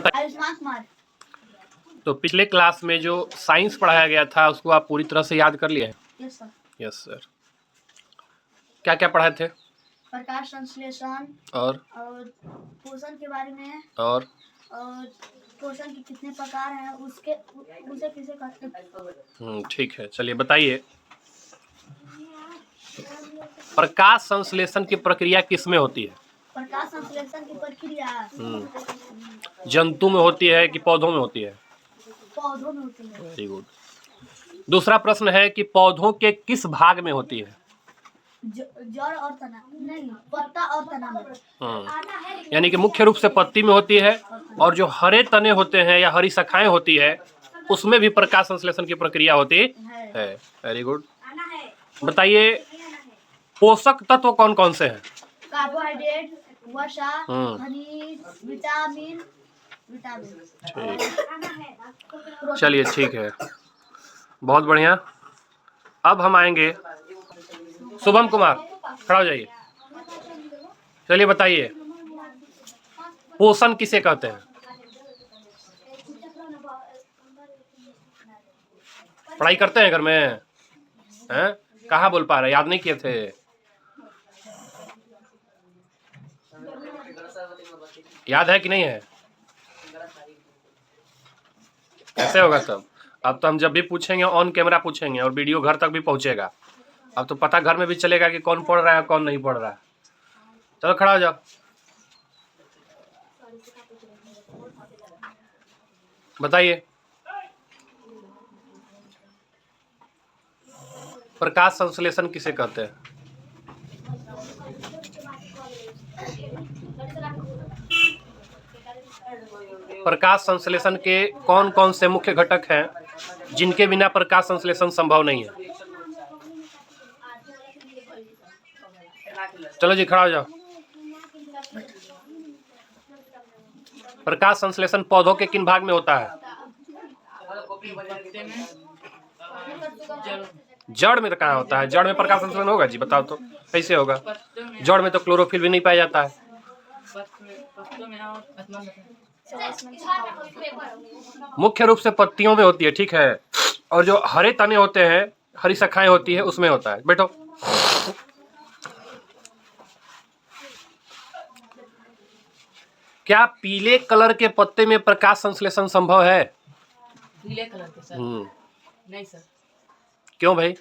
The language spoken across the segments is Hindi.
बताइए। आयुष्मान कुमार। तो पिछले क्लास में जो साइंस पढ़ाया गया था उसको आप पूरी तरह से याद कर लिए हैं? Yes sir. Yes sir. क्या क्या पढ़ाए थे? प्रकाश संश्लेषण और पोषण के बारे में और पोषण के कितने प्रकार हैं उसे किसे कहते हैं। ठीक है, चलिए बताइए। प्रकाश संश्लेषण की प्रक्रिया किस में होती है? प्रकाश संश्लेषण की प्रक्रिया जंतु में होती है कि पौधों में होती है? पौधों में होती है। Very good. दूसरा प्रश्न है कि पौधों के किस भाग में होती है? जड़ और तना, नहीं, पत्ता और तना में। यानी कि मुख्य रूप से पत्ती में होती है, और जो हरे तने होते हैं या हरी शाखाएं होती है उसमें भी प्रकाश संश्लेषण की प्रक्रिया होती है। Very good. बताइए पोषक तत्व कौन कौन से हैं? कार्बोहाइड्रेट, वसा, खनिज, विटामिन। ठीक, चलिए ठीक है, बहुत बढ़िया। अब हम आएंगे शुभम कुमार, खड़ा हो जाइए। चलिए बताइए पोषण किसे कहते हैं? पढ़ाई करते हैं घर में हैं? कहाँ बोल पा रहे, याद नहीं किए थे? याद है कि नहीं है? कैसे होगा तब? अब तो हम जब भी पूछेंगे ऑन कैमरा पूछेंगे और वीडियो घर तक भी पहुंचेगा। अब तो पता घर में भी चलेगा कि कौन पढ़ रहा है कौन नहीं पढ़ रहा है। चलो खड़ा हो जाओ। बताइए प्रकाश संश्लेषण किसे कहते हैं? प्रकाश संश्लेषण के कौन कौन से मुख्य घटक हैं जिनके बिना प्रकाश संश्लेषण संभव नहीं है? चलो जी खड़ा हो जाओ। प्रकाश संश्लेषण पौधों के किन भाग में होता है? जड़ में तो कहाँ होता है? जड़ में प्रकाश संश्लेषण होगा जी? बताओ तो कैसे होगा? जड़ में तो क्लोरोफिल भी नहीं पाया जाता है। मुख्य रूप से पत्तियों में होती है, ठीक है, और जो हरे तने होते हैं, हरी शाखाएं होती है, उसमें होता है। बैठो। क्या पीले कलर के पत्ते में प्रकाश संश्लेषण संभव है? पीले कलर के सर? नहीं सर। क्यों भाई?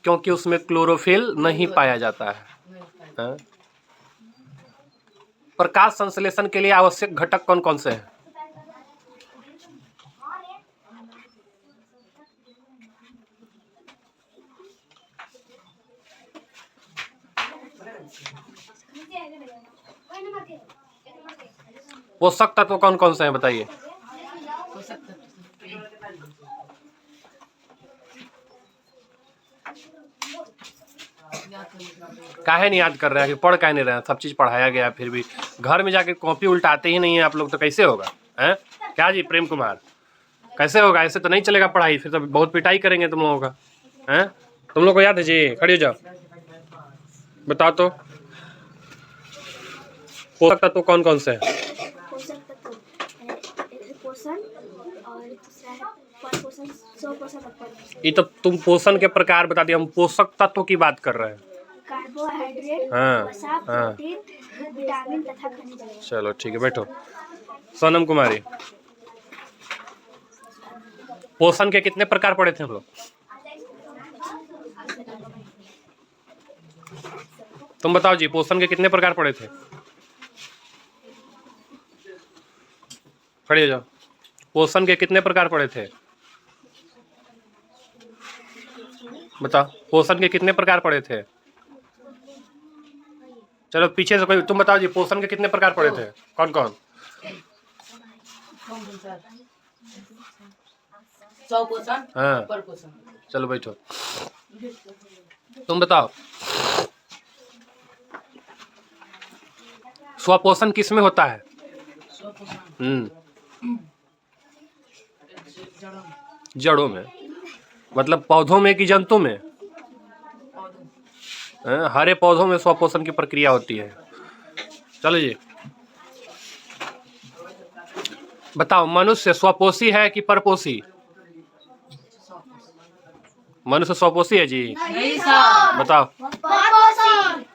क्योंकि उसमें क्लोरोफिल नहीं पाया जाता है। प्रकाश संश्लेषण के लिए आवश्यक घटक कौन कौन से हैं? पोषक तत्व कौन कौन से हैं बताइए? काहे नहीं याद कर रहे हैं कि पढ़ काहे नहीं रहे हैं? सब चीज पढ़ाया गया, फिर भी घर में जाके कॉपी उल्टाते ही नहीं है आप लोग, तो कैसे होगा हैं? क्या जी प्रेम कुमार, कैसे होगा? ऐसे तो नहीं चलेगा पढ़ाई, फिर तो बहुत पिटाई करेंगे तुम लोगों का हैं। तुम लोग को याद है जी? खड़ी हो जाओ, बताओ तो पोषक तत्व कौन कौन से हैं? ये तो तुम पोषण के प्रकार बता दिए, हम पोषक तत्व की बात कर रहे हैं। कार्बोहाइड्रेट, वसा, प्रोटीन, विटामिन तथा खनिज। चलो ठीक है, बैठो। सोनम कुमारी, पोषण के कितने प्रकार पढ़े थे हम लोग? तुम बताओ जी, पोषण के कितने प्रकार पढ़े थे? खड़े हो जाओ। पोषण के कितने प्रकार पढ़े थे? बताओ, पोषण के कितने प्रकार पढ़े थे? चलो पीछे से कोई, तुम बताओ जी, पोषण के कितने प्रकार पढ़े थे? कौन कौन? 100 पोषण, हाँ, पर पोषण। चलो बैठो। तुम बताओ स्वपोषण किस में होता है? जड़ों में, मतलब पौधों में कि जंतु में? हरे पौधों में स्वपोषण की प्रक्रिया होती है। चलो जी, बताओ मनुष्य स्वपोषी है कि परपोषी? मनुष्य स्वपोषी है जी? नहीं सर। बताओ, परपोषी।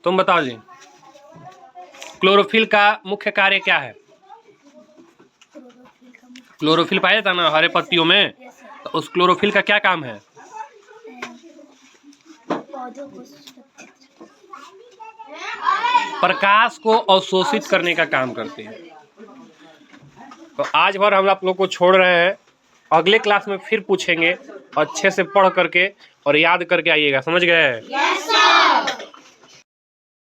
तुम बताओ जी। क्लोरोफिल का मुख्य कार्य क्या है? क्लोरोफिल पाया था ना हरे पत्तियों में, तो उस क्लोरोफिल का क्या काम है? पौधों को प्रकाश को अवशोषित करने का काम करते हैं। तो आज भर हम आप लोग को छोड़ रहे हैं, अगले क्लास में फिर पूछेंगे, अच्छे से पढ़ करके और याद करके आइएगा, समझ गए?